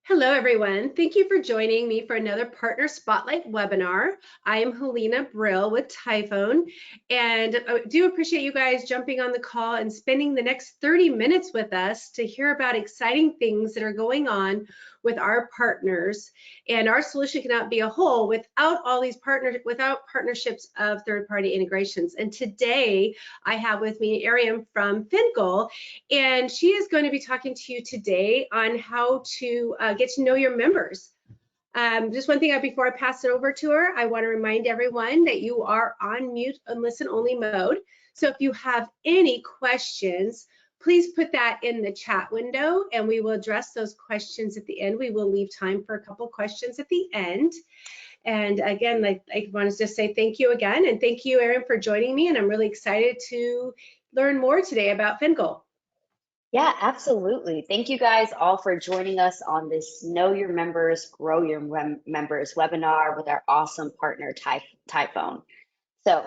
Hello, everyone. Thank you for joining me for another Partner Spotlight webinar. I am Helena Brill with Typhone, and I do appreciate you guys jumping on the call and spending the next 30 minutes with us to hear about exciting things that are going on with our partners. And our solution cannot be a whole without all these partnerships of third-party integrations. And today I have with me Ariam from FinGoal, and she is going to be talking to you today on how to get to know your members. Just one thing before I pass it over to her, I want to remind everyone that you are on mute and listen only mode. So if you have any questions, please put that in the chat window and we will address those questions at the end. We will leave time for a couple questions at the end. And again, I want to just say thank you again, and thank you, Erin, for joining me. And I'm really excited to learn more today about FinGoal. Yeah, absolutely. Thank you guys all for joining us on this Know Your Members, Grow Your Members webinar with our awesome partner, Typhone. So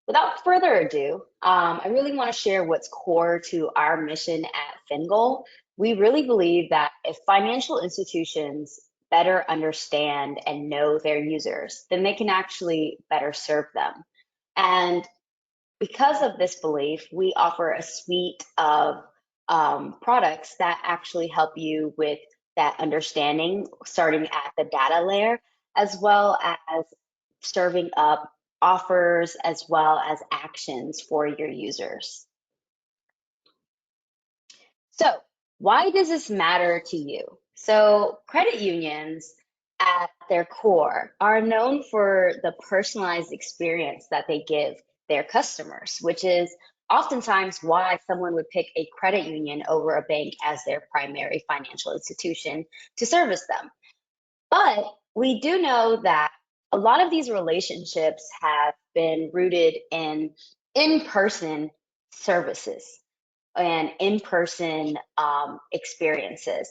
without further ado, I really want to share what's core to our mission at FinGoal. We really believe that if financial institutions better understand and know their users, then they can actually better serve them. And because of this belief, we offer a suite of products that actually help you with that understanding, starting at the data layer, as well as serving up offers as well as actions for your users. So why does this matter to you? So credit unions at their core are known for the personalized experience that they give their customers, which is oftentimes why someone would pick a credit union over a bank as their primary financial institution to service them. But we do know that a lot of these relationships have been rooted in in-person services and in-person experiences.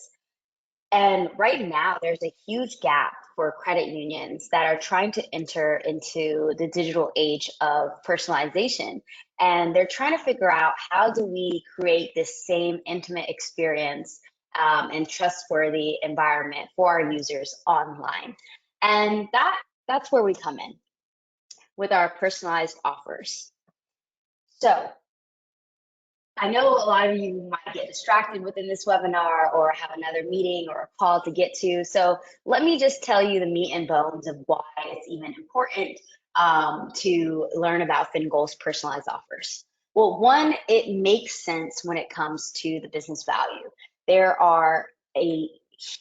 And right now, there's a huge gap for credit unions that are trying to enter into the digital age of personalization. And they're trying to figure out, how do we create this same intimate experience and trustworthy environment for our users online? And that's where we come in with our personalized offers. So I know a lot of you might get distracted within this webinar or have another meeting or a call to get to. So let me just tell you the meat and bones of why it's even important to learn about FinGoal's personalized offers. Well, one, it makes sense when it comes to the business value. There are a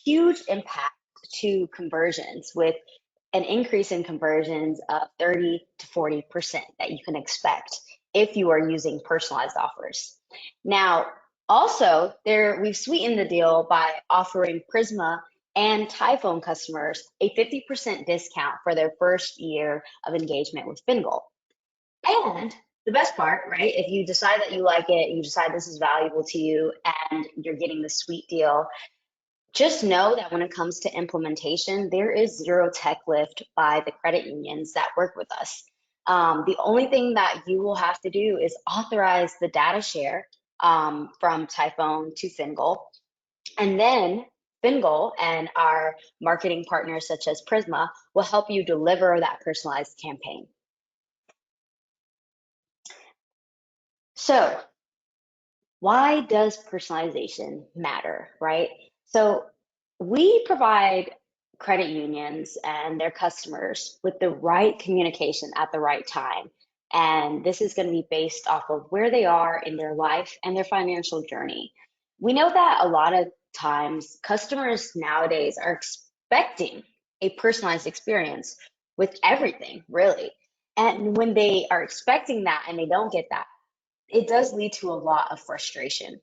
huge impact to conversions, with an increase in conversions of 30 to 40% that you can expect if you are using personalized offers. Now, also, we've sweetened the deal by offering Prisma and Typhone customers a 50% discount for their first year of engagement with FinGoal. And the best part, right, if you decide that you like it, you decide this is valuable to you, and you're getting the sweet deal, just know that when it comes to implementation, there is zero tech lift by the credit unions that work with us. The only thing that you will have to do is authorize the data share from Typhone to FinGoal. And then FinGoal and our marketing partners such as Prisma will help you deliver that personalized campaign. So why does personalization matter, right? So we provide credit unions and their customers with the right communication at the right time. And this is going to be based off of where they are in their life and their financial journey. We know that a lot of times customers nowadays are expecting a personalized experience with everything, really. And when they are expecting that and they don't get that, it does lead to a lot of frustration.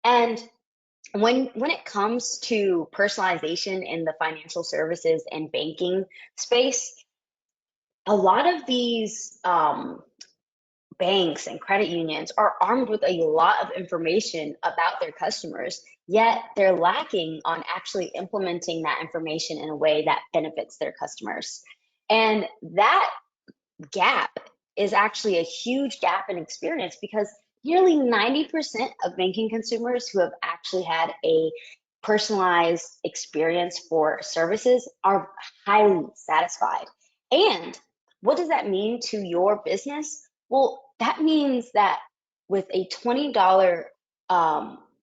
And when it comes to personalization in the financial services and banking space, a lot of these banks and credit unions are armed with a lot of information about their customers, yet they're lacking on actually implementing that information in a way that benefits their customers. And that gap is actually a huge gap in experience, because nearly 90% of banking consumers who have actually had a personalized experience for services are highly satisfied. And what does that mean to your business? Well, that means that with a $20,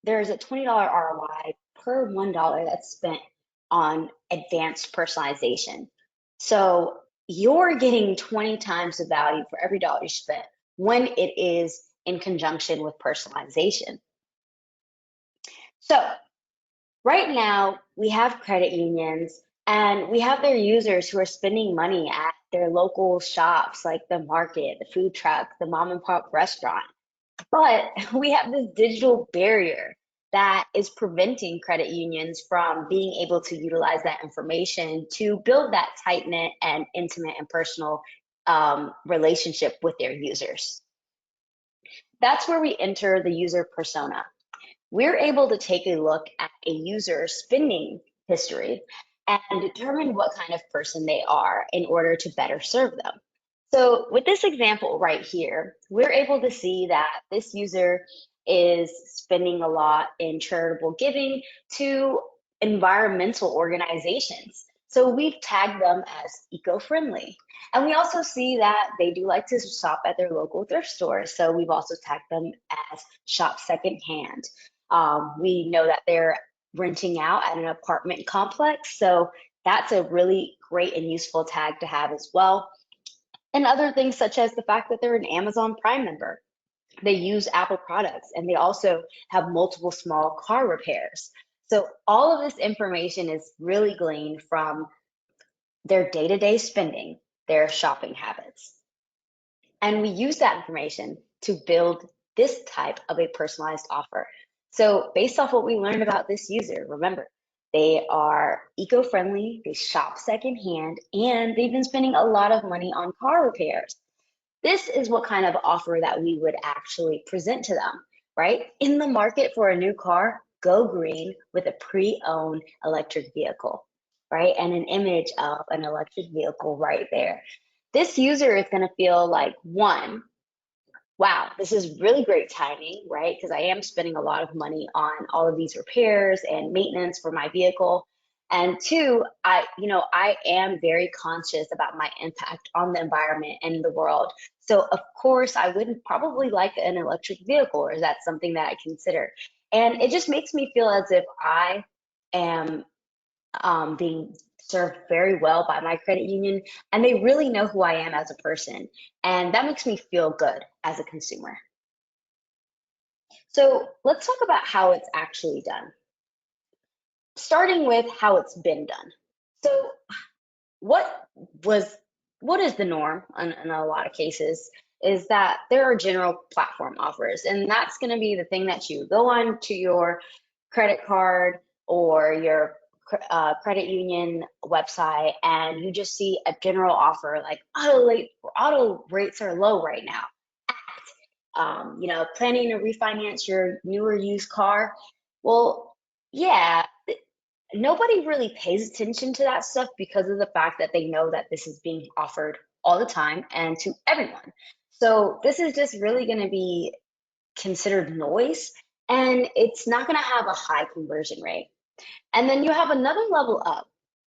there's a $20 ROI per $1 that's spent on advanced personalization. So you're getting 20 times the value for every dollar you spent when it is in conjunction with personalization. So right now, we have credit unions and we have their users who are spending money at their local shops like the market, the food truck, the mom and pop restaurant. But we have this digital barrier that is preventing credit unions from being able to utilize that information to build that tight knit and intimate and personal relationship with their users. That's where we enter the user persona. We're able to take a look at a user's spending history and determine what kind of person they are in order to better serve them. So with this example right here, we're able to see that this user is spending a lot in charitable giving to environmental organizations. So we've tagged them as eco-friendly. And we also see that they do like to shop at their local thrift stores. So we've also tagged them as shop secondhand. We know that they're renting out at an apartment complex. So that's a really great and useful tag to have as well. And other things such as the fact that they're an Amazon Prime member. They use Apple products and they also have multiple small car repairs. So all of this information is really gleaned from their day-to-day spending, their shopping habits. And we use that information to build this type of a personalized offer. So based off what we learned about this user, remember, they are eco-friendly, they shop secondhand, and they've been spending a lot of money on car repairs. This is what kind of offer that we would actually present to them, right? In the market for a new car, go green with a pre-owned electric vehicle, right? And an image of an electric vehicle right there. This user is going to feel like, one, wow, this is really great timing, right? Because I am spending a lot of money on all of these repairs and maintenance for my vehicle. And two, I am very conscious about my impact on the environment and the world. So of course, I would probably like an electric vehicle, or is that something that I consider? And it just makes me feel as if I am being served very well by my credit union, and they really know who I am as a person. And that makes me feel good as a consumer. So let's talk about how it's actually done, starting with how it's been done. So what was what is the norm in a lot of cases is that there are general platform offers, and that's going to be the thing that you go on to your credit card or your credit union website, and you just see a general offer like auto rates are low right now. Planning to refinance your newer used car. Well, yeah, nobody really pays attention to that stuff because of the fact that they know that this is being offered all the time and to everyone. So this is just really going to be considered noise, and it's not going to have a high conversion rate. And then you have another level up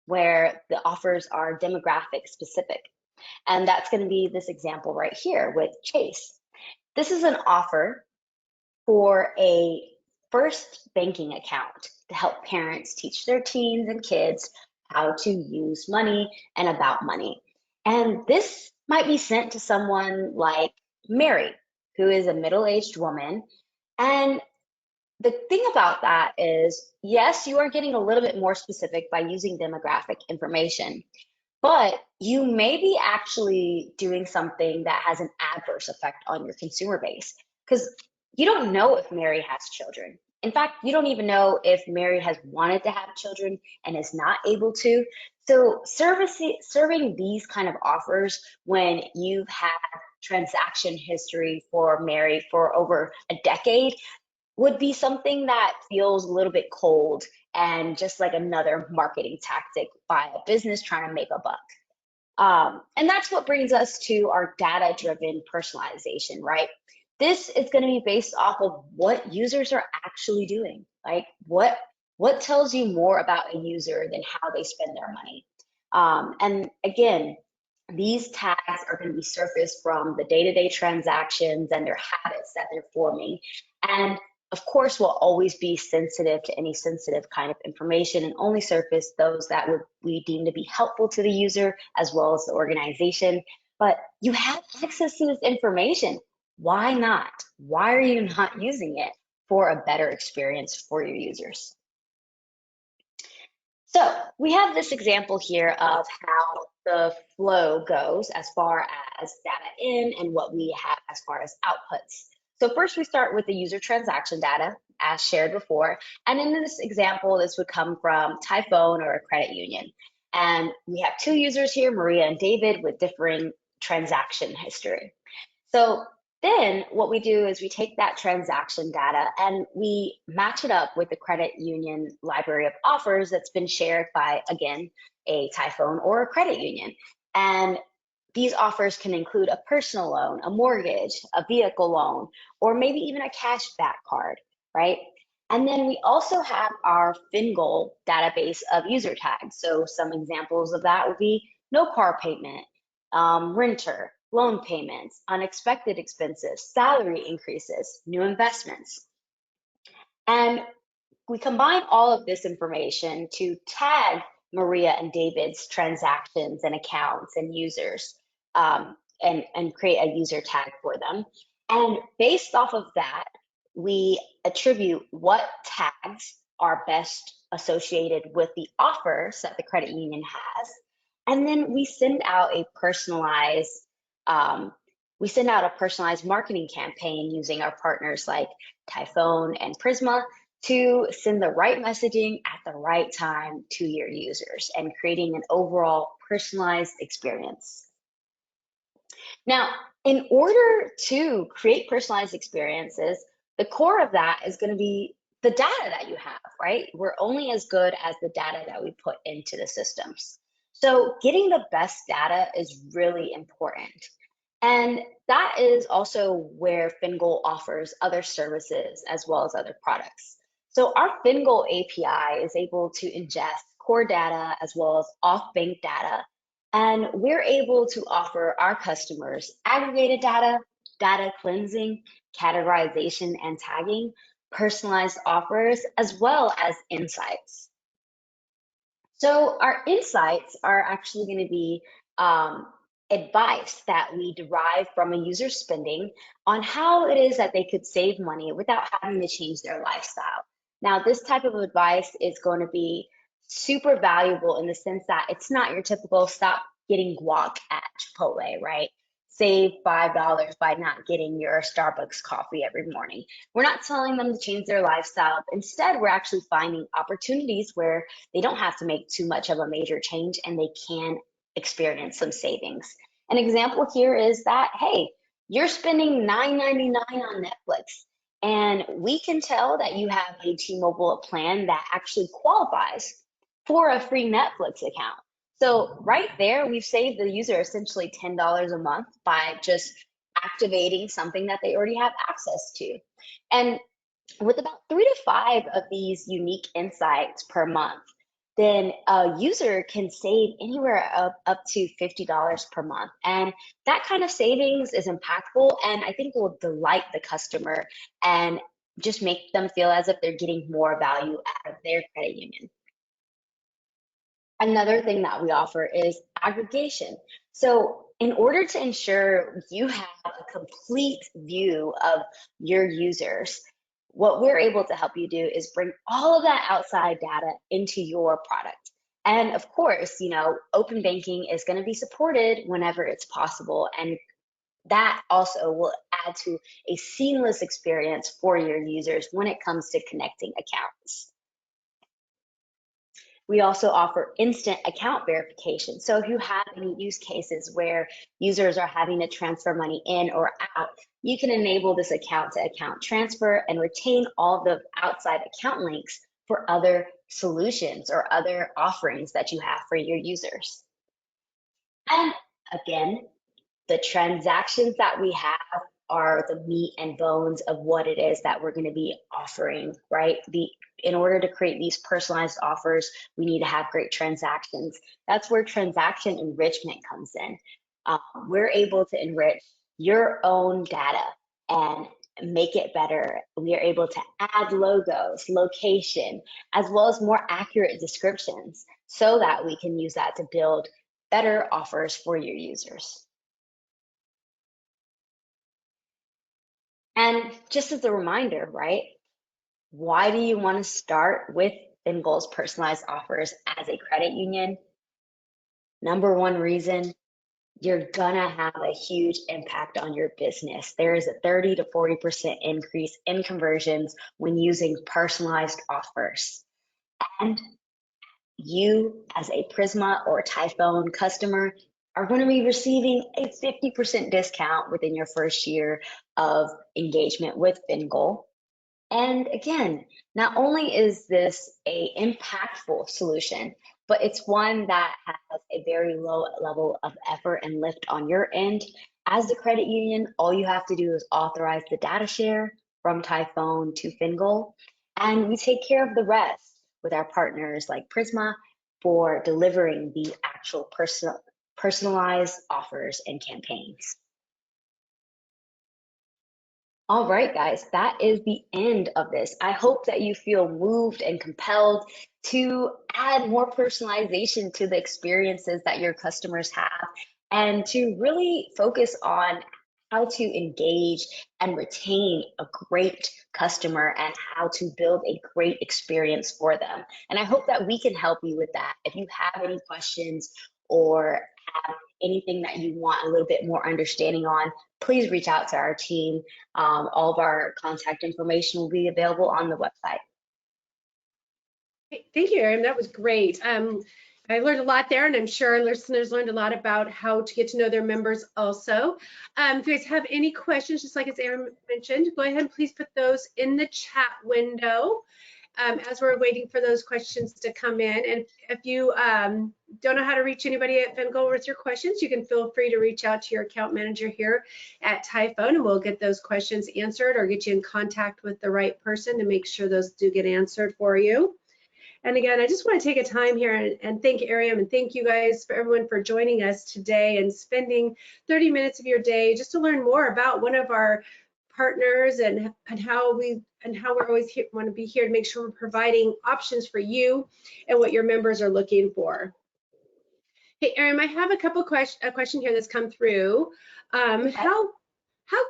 where the offers are demographic specific. And that's going to be this example right here with Chase. This is an offer for a first banking account to help parents teach their teens and kids how to use money and about money. And this might be sent to someone like Mary, who is a middle-aged woman. And the thing about that is, yes, you are getting a little bit more specific by using demographic information, but you may be actually doing something that has an adverse effect on your consumer base because you don't know if Mary has children. In fact, you don't even know if Mary has wanted to have children and is not able to. So serving these kind of offers when you've had transaction history for Mary for over a decade would be something that feels a little bit cold and just like another marketing tactic by a business trying to make a buck. And that's what brings us to our data-driven personalization, right? This is going to be based off of what users are actually doing. Like, what What tells you more about a user than how they spend their money? And again, these tags are going to be surfaced from the day-to-day transactions and their habits that they're forming. And of course, we'll always be sensitive to any sensitive kind of information and only surface those that we deem to be helpful to the user as well as the organization. But you have access to this information. Why not? Why are you not using it for a better experience for your users? So we have this example here of how the flow goes as far as data in and what we have as far as outputs. So first we start with the user transaction data as shared before. And in this example, this would come from Typhone or a credit union. And we have two users here, Maria and David, with differing transaction history. So then what we do is we take that transaction data and we match it up with the credit union library of offers that's been shared by, again, a Typhone or a credit union. And these offers can include a personal loan, a mortgage, a vehicle loan, or maybe even a cashback card, right? And then we also have our FinGoal database of user tags. So some examples of that would be no car payment, renter, loan payments, unexpected expenses, salary increases, new investments. And we combine all of this information to tag Maria and David's transactions and accounts and users and create a user tag for them. And based off of that, we attribute what tags are best associated with the offers that the credit union has. And then um, we send out a personalized marketing campaign using our partners like Typhone and Prisma to send the right messaging at the right time to your users and creating an overall personalized experience. Now, in order to create personalized experiences, the core of that is going to be the data that you have, right? We're only as good as the data that we put into the systems. So getting the best data is really important. And that is also where FinGoal offers other services as well as other products. So our FinGoal API is able to ingest core data as well as off-bank data, and we're able to offer our customers aggregated data, data cleansing, categorization and tagging, personalized offers, as well as insights. So our insights are actually going to be advice that we derive from a user spending on how it is that they could save money without having to change their lifestyle. Now, this type of advice is going to be super valuable in the sense that it's not your typical stop getting guac at Chipotle, right? Save $5 by not getting your Starbucks coffee every morning. We're not telling them to change their lifestyle. Instead, we're actually finding opportunities where they don't have to make too much of a major change and they can experience some savings. An example here is that, hey, you're spending $9.99 on Netflix, and we can tell that you have a T-Mobile plan that actually qualifies for a free Netflix account. So right there, we've saved the user essentially $10 a month by just activating something that they already have access to. And with about 3 to 5 of these unique insights per month, then a user can save anywhere up to $50 per month. And that kind of savings is impactful and I think will delight the customer and just make them feel as if they're getting more value out of their credit union. Another thing that we offer is aggregation. So in order to ensure you have a complete view of your users, what we're able to help you do is bring all of that outside data into your product. And of course, open banking is going to be supported whenever it's possible. And that also will add to a seamless experience for your users when it comes to connecting accounts. We also offer instant account verification. So if you have any use cases where users are having to transfer money in or out, you can enable this account to account transfer and retain all the outside account links for other solutions or other offerings that you have for your users. And again, the transactions that we have are the meat and bones of what it is that we're going to be offering, right? In order to create these personalized offers, we need to have great transactions. That's where transaction enrichment comes in. We're able to enrich your own data and make it better. We are able to add logos, location, as well as more accurate descriptions so that we can use that to build better offers for your users. And just as a reminder, right? Why do you want to start with FinGoal's personalized offers as a credit union? Number one reason, you're gonna have a huge impact on your business. There is a 30 to 40% increase in conversions when using personalized offers. And you, as a Prisma or Typhone customer, are going to be receiving a 50% discount within your first year of engagement with FinGoal. And again, not only is this a impactful solution, but it's one that has a very low level of effort and lift on your end. As the credit union, all you have to do is authorize the data share from Typhone to FinGoal, and we take care of the rest with our partners like Prisma for delivering the actual personalized offers and campaigns. All right, guys, that is the end of this. I hope that you feel moved and compelled to add more personalization to the experiences that your customers have and to really focus on how to engage and retain a great customer and how to build a great experience for them. And I hope that we can help you with that. If you have any questions or have anything that you want a little bit more understanding on, please reach out to our team. All of our contact information will be available on the website. Thank you, Ariam. That was great. I learned a lot there, and I'm sure listeners learned a lot about how to get to know their members also. If you guys have any questions, just like as Ariam mentioned, go ahead and please put those in the chat window as we're waiting for those questions to come in. And if you don't know how to reach anybody at FinGoal with your questions, you can feel free to reach out to your account manager here at Typhone, and we'll get those questions answered or get you in contact with the right person to make sure those do get answered for you. And again, I just want to take a time here and thank Ariam and thank you guys for everyone for joining us today and spending 30 minutes of your day just to learn more about one of our partners and how we're always want to be here to make sure we're providing options for you and what your members are looking for. Hey, Ariam, I have a question here that's come through. How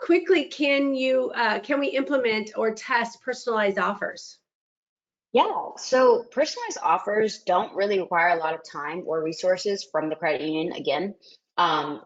quickly can we implement or test personalized offers? Yeah, so personalized offers don't really require a lot of time or resources from the credit union again.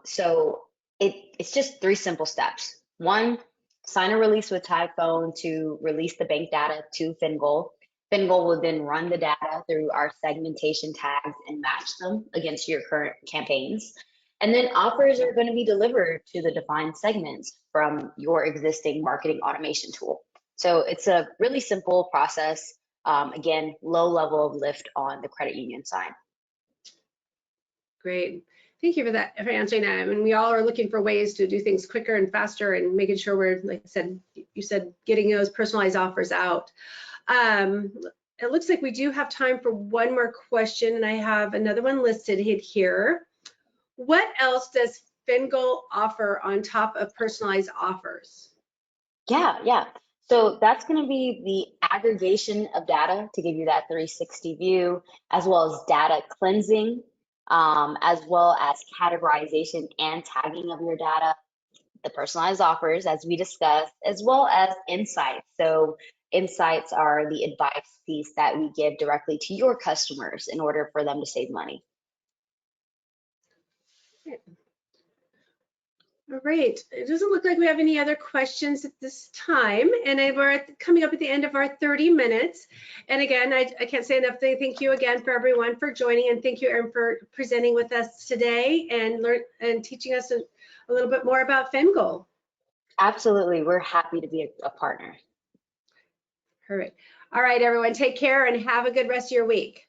So it's just three simple steps. One, sign a release with Typhone to release the bank data to FinGoal. FinGoal will then run the data through our segmentation tags and match them against your current campaigns. And then offers are going to be delivered to the defined segments from your existing marketing automation tool. So it's a really simple process. Again, low level of lift on the credit union side. Great. Thank you for answering that. I mean, we all are looking for ways to do things quicker and faster and making sure we're, like I said, you said, getting those personalized offers out. It looks like we do have time for one more question, and I have another one listed here. What else does FinGoal offer on top of personalized offers? Yeah. So that's going to be the aggregation of data to give you that 360 view, as well as data cleansing, as well as categorization and tagging of your data, the personalized offers, as we discussed, as well as insights. So insights are the advice piece that we give directly to your customers in order for them to save money. All right, it doesn't look like we have any other questions at this time, and we're coming up at the end of our 30 minutes. And again, I can't say enough thank you again for everyone for joining, and thank you, Ariam, for presenting with us today and teaching us a little bit more about FinGoal. Absolutely, we're happy to be a partner. Perfect. All right, everyone, take care and have a good rest of your week.